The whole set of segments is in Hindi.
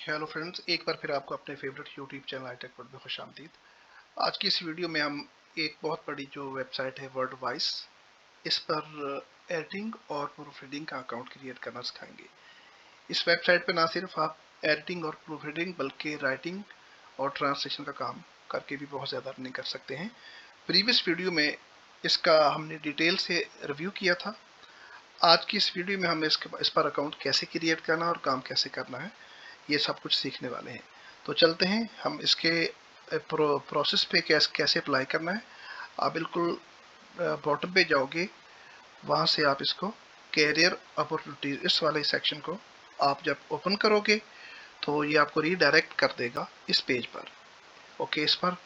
हेलो फ्रेंड्स, एक बार फिर आपको अपने favourite YouTube channel Hitech World में खुशामदीद। आज की इस वीडियो में हम एक बहुत बड़ी जो वेबसाइट है वर्डवाइस, इस पर एडिटिंग और प्रूफ रीडिंग का अकाउंट क्रिएट करना सिखाएंगे। इस वेबसाइट पर ना सिर्फ आप एडिटिंग और प्रूफ रीडिंग बल्कि राइटिंग और ट्रांसलेशन का काम करके भी बहुत ज़्यादा अर्निंग कर सकते हैं। प्रीवियस वीडियो में इसका हमने डिटेल से रिव्यू किया था। आज की इस वीडियो में हम इस पर अकाउंट कैसे क्रिएट करना और काम कैसे करना है, ये सब कुछ सीखने वाले हैं। तो चलते हैं हम इसके प्रोसेस पे कैसे अप्लाई करना है। आप बिल्कुल बॉटम पे जाओगे, वहाँ से आप इसको कैरियर अपॉर्चुनिटीज इस वाले सेक्शन को आप जब ओपन करोगे तो ये आपको रीडायरेक्ट कर देगा इस पेज पर। ओके, इस पर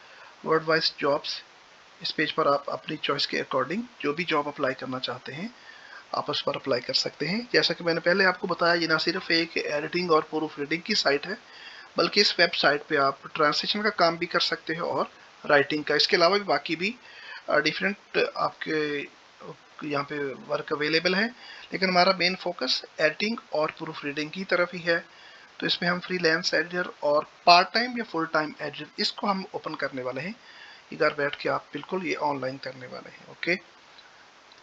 वर्डवाइज जॉब्स, इस पेज पर आप अपनी चॉइस के अकॉर्डिंग जो भी जॉब अप्लाई करना चाहते हैं आप उस पर अप्लाई कर सकते हैं। जैसा कि मैंने पहले आपको बताया, ये ना सिर्फ एक एडिटिंग और प्रूफ रीडिंग की साइट है बल्कि इस वेबसाइट पे आप ट्रांसलेशन का काम भी कर सकते हो और राइटिंग का। इसके अलावा भी बाकी भी डिफरेंट आपके यहाँ पे वर्क अवेलेबल है, लेकिन हमारा मेन फोकस एडिटिंग और प्रूफ रीडिंग की तरफ ही है। तो इसमें हम फ्रीलांस एडिटर और पार्ट टाइम या फुल टाइम एडिटर इसको हम ओपन करने वाले हैं। इधर बैठ के आप बिल्कुल ये ऑनलाइन करने वाले हैं। ओके,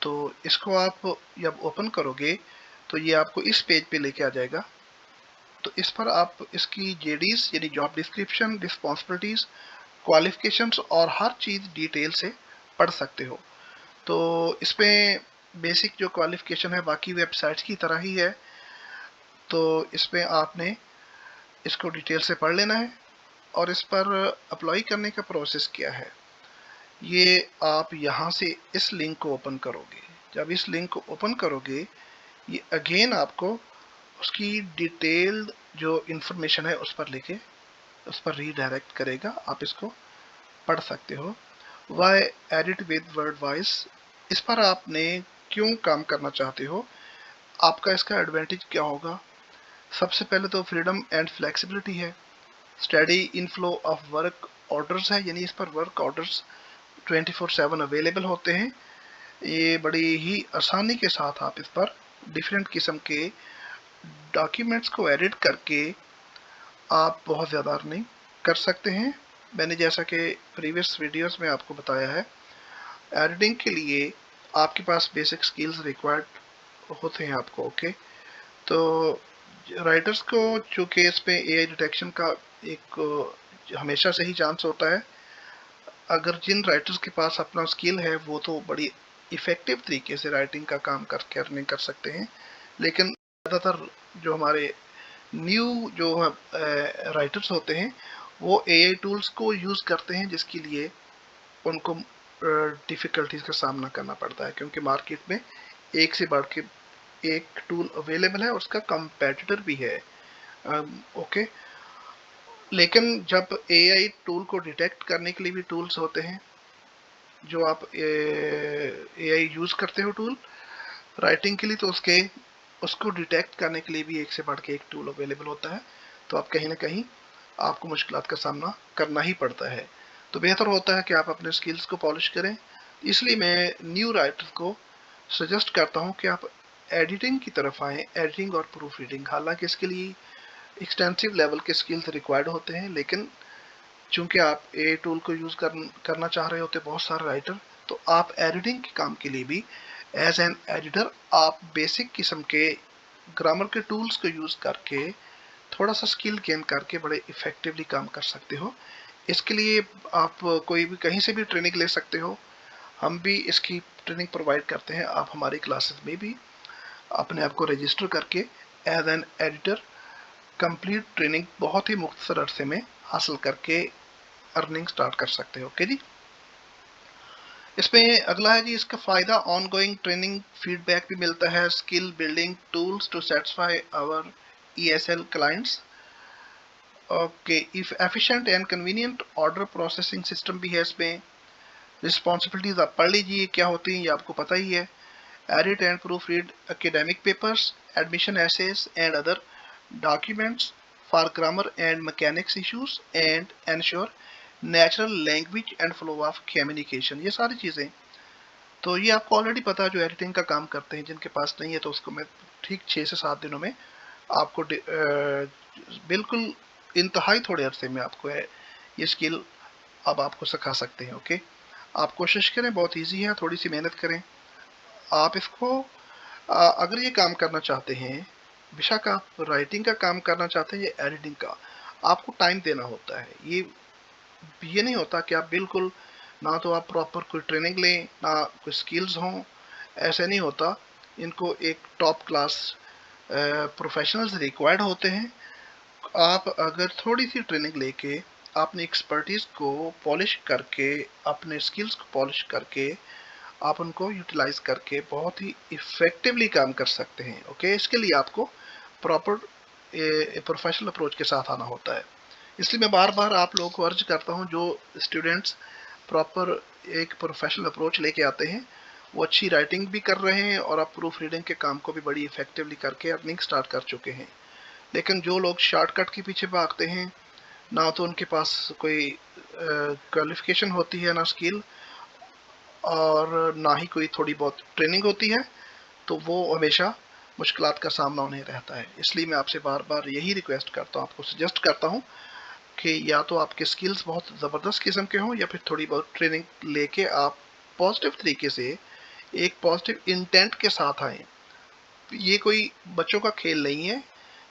तो इसको आप जब ओपन करोगे तो ये आपको इस पेज पे लेके आ जाएगा। तो इस पर आप इसकी जेडीज यानी जॉब डिस्क्रिप्शन, रिस्पॉन्सिबिलिटीज, क्वालिफिकेशंस और हर चीज़ डिटेल से पढ़ सकते हो। तो इसमें बेसिक जो क्वालिफिकेशन है बाकी वेबसाइट्स की तरह ही है, तो इसमें आपने इसको डिटेल से पढ़ लेना है। और इस पर अप्लाई करने का प्रोसेस क्या है, ये आप यहाँ से इस लिंक को ओपन करोगे। जब इस लिंक को ओपन करोगे ये अगेन आपको उसकी डिटेल्ड जो इंफॉर्मेशन है उस पर लेके उस पर रीडायरेक्ट करेगा। आप इसको पढ़ सकते हो। वाई एडिट विद वर्डवाइज, इस पर आपने क्यों काम करना चाहते हो, आपका इसका एडवांटेज क्या होगा। सबसे पहले तो फ्रीडम एंड फ्लेक्सिबिलिटी है। Study inflow of work orders है, यानी इस पर वर्क ऑर्डर्स 24/7 अवेलेबल होते हैं। ये बड़ी ही आसानी के साथ आप इस पर डिफरेंट किस्म के डॉक्यूमेंट्स को एडिट करके आप बहुत ज़्यादा अर्निंग कर सकते हैं। मैंने जैसा कि प्रीवियस वीडियोस में आपको बताया है, एडिटिंग के लिए आपके पास बेसिक स्किल्स रिक्वायर्ड होते हैं आपको। ओके, तो राइटर्स को चूँकि इस पे एआई डिटेक्शन का एक हमेशा से ही चांस होता है। अगर जिन राइटर्स के पास अपना स्किल है वो तो बड़ी इफ़ेक्टिव तरीके से राइटिंग का काम करके अर्निंग कर सकते हैं, लेकिन ज़्यादातर जो हमारे न्यू जो राइटर्स होते हैं वो एआई टूल्स को यूज़ करते हैं, जिसके लिए उनको डिफ़िकल्टीज का सामना करना पड़ता है, क्योंकि मार्केट में एक से बढ़ के एक टूल अवेलेबल है, उसका कंपेटिटर भी है। ओके, लेकिन जब एआई टूल को डिटेक्ट करने के लिए भी टूल्स होते हैं, जो आप एआई यूज़ करते हो टूल राइटिंग के लिए, तो उसको डिटेक्ट करने के लिए भी एक से बढ़ के एक टूल अवेलेबल होता है। तो आप कहीं ना कहीं आपको मुश्किलात का सामना करना ही पड़ता है। तो बेहतर होता है कि आप अपने स्किल्स को पॉलिश करें। इसलिए मैं न्यू राइटर को सजेस्ट करता हूं कि आप एडिटिंग की तरफ आएँ, एडिटिंग और प्रूफ रीडिंग। हालांकि इसके लिए एक्सटेंसिव लेवल के स्किल्स रिक्वायर्ड होते हैं, लेकिन चूंकि आप ए टूल को यूज़ करना चाह रहे होते बहुत सारे राइटर, तो आप एडिटिंग के काम के लिए भी एज एन एडिटर आप बेसिक किस्म के ग्रामर के टूल्स को यूज़ करके थोड़ा सा स्किल गेन करके बड़े इफ़ेक्टिवली काम कर सकते हो। इसके लिए आप कोई भी कहीं से भी ट्रेनिंग ले सकते हो। हम भी इसकी ट्रेनिंग प्रोवाइड करते हैं। आप हमारी क्लासेस में भी अपने आप को रजिस्टर करके as an editor complete training बहुत ही मुख्तसर अरसे में हासिल करके अर्निंग स्टार्ट कर सकते हो। ओके जी, इसमें अगला है जी इसका फ़ायदा, ऑन गोइंग ट्रेनिंग फीडबैक भी मिलता है, skill building tools to satisfy our ESL clients. Okay, if efficient and convenient order processing system भी है इसमें। रिस्पॉन्सिबिलिटीज आप पढ़ लीजिए क्या होती हैं, ये आपको पता ही है। Edit and proofread academic papers, admission essays and other documents for grammar and mechanics issues and ensure natural language and flow of communication, ये सारी चीज़ें तो ये आपको ऑलरेडी पता है। जो एडिटिंग का काम करते हैं, जिनके पास नहीं है तो उसको मैं ठीक 6 से 7 दिनों में आपको बिल्कुल इंतहाई थोड़े अरसे में आपको ये स्किल अब आपको सिखा सकते हैं। ओके, आप कोशिश करें, बहुत इजी है, थोड़ी सी मेहनत करें। आप इसको अगर ये काम करना चाहते हैं, बेशक आप राइटिंग का काम करना चाहते हैं या एडिटिंग का, आपको टाइम देना होता है। ये नहीं होता कि आप बिल्कुल ना तो आप प्रॉपर कोई ट्रेनिंग लें ना कोई स्किल्स हों, ऐसे नहीं होता। इनको एक टॉप क्लास प्रोफेशनल्स रिक्वायर्ड होते हैं। आप अगर थोड़ी सी ट्रेनिंग लेके अपनी एक्सपर्टीज को पॉलिश करके, अपने स्किल्स को पॉलिश करके, आप उनको यूटिलाइज करके बहुत ही इफेक्टिवली काम कर सकते हैं। ओके, इसके लिए आपको प्रॉपर प्रोफेशनल अप्रोच के साथ आना होता है। इसलिए मैं बार बार आप लोगों को अर्ज करता हूं, जो स्टूडेंट्स प्रॉपर एक प्रोफेशनल अप्रोच लेके आते हैं, वो अच्छी राइटिंग भी कर रहे हैं और आप प्रूफ रीडिंग के काम को भी बड़ी इफेक्टिवली करके अर्निंग स्टार्ट कर चुके हैं। लेकिन जो लोग शॉर्टकट के पीछे भागते हैं, ना तो उनके पास कोई क्वालिफिकेशन होती है, ना स्किल, और ना ही कोई थोड़ी बहुत ट्रेनिंग होती है, तो वो हमेशा मुश्किलात का सामना उन्हें रहता है। इसलिए मैं आपसे बार बार यही रिक्वेस्ट करता हूँ, आपको सजेस्ट करता हूँ कि या तो आपके स्किल्स बहुत ज़बरदस्त किस्म के हों, या फिर थोड़ी बहुत ट्रेनिंग लेके आप पॉजिटिव तरीके से एक पॉजिटिव इंटेंट के साथ आएँ। ये कोई बच्चों का खेल नहीं है,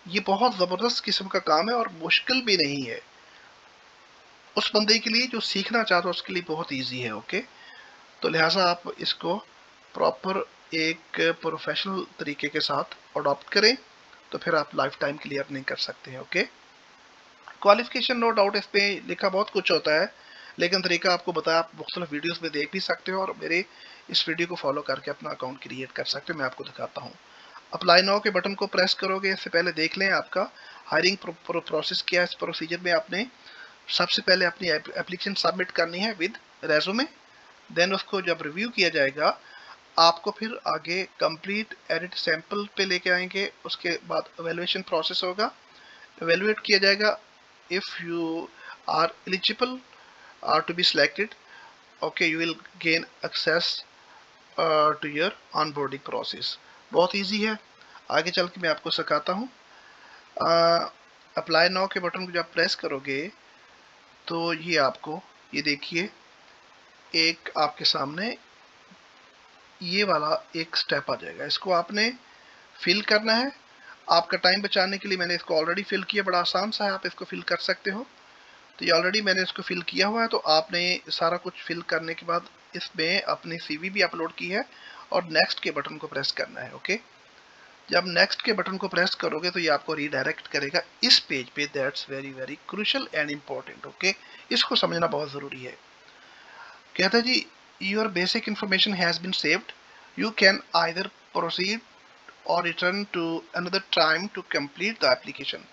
ये बहुत ज़बरदस्त किस्म का काम है और मुश्किल भी नहीं है। उस बंदे के लिए जो सीखना चाहता है उसके लिए बहुत ईजी है। ओके, तो लिहाजा आप इसको प्रॉपर एक प्रोफेशनल तरीके के साथ अडॉप्ट करें, तो फिर आप लाइफ टाइम के लिए अर्निंग कर सकते हैं। ओके, क्वालिफिकेशन नो डाउट इस पे लिखा बहुत कुछ होता है, लेकिन तरीका आपको बताया, आप मुख्तलिफ वीडियोस में देख भी सकते हो और मेरे इस वीडियो को फॉलो करके अपना अकाउंट क्रिएट कर सकते हो। मैं आपको दिखाता हूँ। अप्लाई नाउ के बटन को प्रेस करोगे, इससे पहले देख लें आपका हायरिंग प्रोसेस क्या है। इस प्रोसीजर में आपने सबसे पहले अपनी एप्लीकेशन सबमिट करनी है विद रेज्यूमे। देन उसको जब रिव्यू किया जाएगा, आपको फिर आगे कंप्लीट एडिट सैंपल पे लेके आएंगे। उसके बाद एवेल्युएशन प्रोसेस होगा, एवेल्युएट किया जाएगा। If you are eligible to be selected, okay, you will gain access to your onboarding process. बहुत इजी है, आगे चल के मैं आपको सिखाता हूँ। अप्लाई नाउ के बटन को जब प्रेस करोगे तो ये देखिए, एक आपके सामने ये वाला एक स्टेप आ जाएगा। इसको आपने फिल करना है। आपका टाइम बचाने के लिए मैंने इसको ऑलरेडी फिल किया, बड़ा आसान सा है, आप इसको फिल कर सकते हो। तो ये ऑलरेडी मैंने इसको फिल किया हुआ है। तो आपने सारा कुछ फिल करने के बाद इसमें अपनी सीवी भी अपलोड की है और नेक्स्ट के बटन को प्रेस करना है। ओके, जब नेक्स्ट के बटन को प्रेस करोगे तो ये आपको रीडायरेक्ट करेगा इस पेज पे। That's very very crucial and important. Okay, इसको समझना बहुत ज़रूरी है। कहता है जी, your basic information has been saved, you can either proceed or return to another time to complete the application.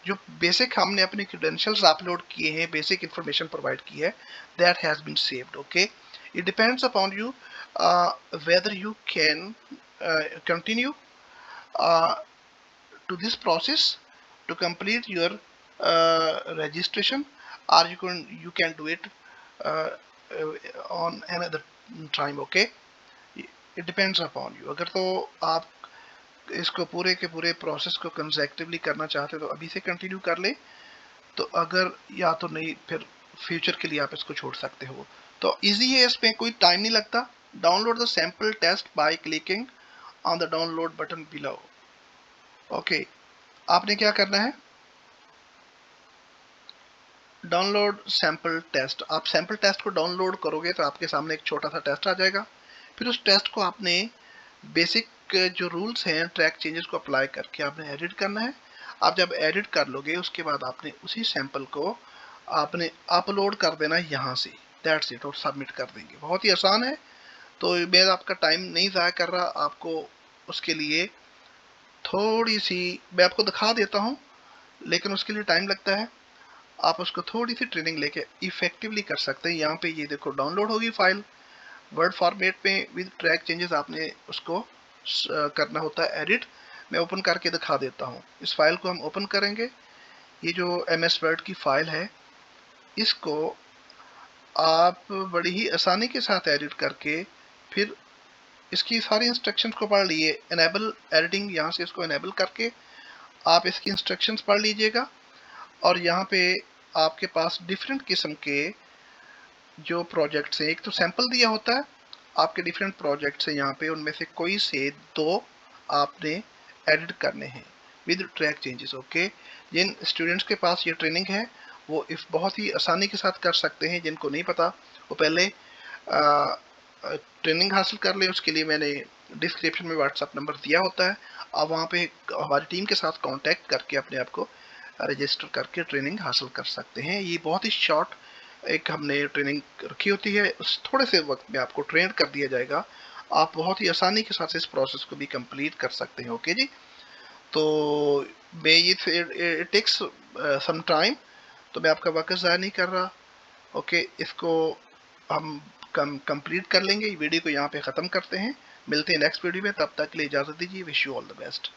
जो बेसिक हमने अपने क्रेडेंशियल्स अपलोड किए हैं, बेसिक इंफॉर्मेशन प्रोवाइड की है, that has been saved. Okay, it depends upon you whether you can continue to this process to complete your registration, or you can do it uh, on another time. Okay, it depends upon you. अगर तो आप इसको पूरे के पूरे प्रोसेस को कंसेक्टिवली करना चाहते हो तो अभी से कंटिन्यू कर ले, तो अगर या तो नहीं फिर फ्यूचर के लिए आप इसको छोड़ सकते हो। तो इजी है, इसमें कोई टाइम नहीं लगता। Download the sample test by clicking on the download button below. Okay, आपने क्या करना है, डाउनलोड सैंपल टेस्ट। आप सैंपल टेस्ट को डाउनलोड करोगे तो आपके सामने एक छोटा सा टेस्ट आ जाएगा। फिर उस टेस्ट को आपने बेसिक जो रूल्स हैं ट्रैक चेंजेस को अप्लाई करके आपने एडिट करना है। आप जब एडिट कर लोगे उसके बाद आपने उसी सैंपल को आपने अपलोड कर देना है यहाँ से। दैट्स इट, और सबमिट कर देंगे। बहुत ही आसान है। तो मैं आपका टाइम नहीं ज़ाया कर रहा, आपको उसके लिए थोड़ी सी मैं आपको दिखा देता हूँ, लेकिन उसके लिए टाइम लगता है। आप उसको थोड़ी सी ट्रेनिंग लेके इफेक्टिवली कर सकते हैं। यहाँ पे ये देखो डाउनलोड होगी फाइल वर्ड फॉर्मेट में विद ट्रैक चेंजेस। आपने उसको करना होता है एडिट। मैं ओपन करके दिखा देता हूँ। इस फाइल को हम ओपन करेंगे। ये जो एमएस वर्ड की फाइल है, इसको आप बड़ी ही आसानी के साथ एडिट करके फिर इसकी सारी इंस्ट्रक्शंस को पढ़ लिए। इनेबल एडिटिंग, यहाँ से इसको इनेबल करके आप इसकी इंस्ट्रक्शंस पढ़ लीजिएगा और यहाँ पे आपके पास डिफरेंट किस्म के जो प्रोजेक्ट्स हैं, एक तो सैंपल दिया होता है, आपके डिफरेंट प्रोजेक्ट्स हैं यहाँ पे, उनमें से कोई से 2 आपने एडिट करने हैं विद ट्रैक चेंजेस। ओके, जिन स्टूडेंट्स के पास ये ट्रेनिंग है वो इस बहुत ही आसानी के साथ कर सकते हैं। जिनको नहीं पता वो पहले ट्रेनिंग हासिल कर ले। उसके लिए मैंने डिस्क्रिप्शन में व्हाट्सएप नंबर दिया होता है, आप वहाँ पे हमारी टीम के साथ कांटेक्ट करके अपने आप को रजिस्टर करके ट्रेनिंग हासिल कर सकते हैं। ये बहुत ही शॉर्ट एक हमने ट्रेनिंग रखी होती है, उस थोड़े से वक्त में आपको ट्रेन कर दिया जाएगा। आप बहुत ही आसानी के साथ इस प्रोसेस को भी कंप्लीट कर सकते हैं। ओके जी, तो मैं ये इट टेक्स सम टाइम, तो मैं आपका वक्त ज़ाया नहीं कर रहा। ओके, इसको हम कंप्लीट कर लेंगे। वीडियो को यहाँ पे ख़त्म करते हैं, मिलते हैं नेक्स्ट वीडियो में। तब तक के लिए इजाज़त दीजिए। Wish you all the best.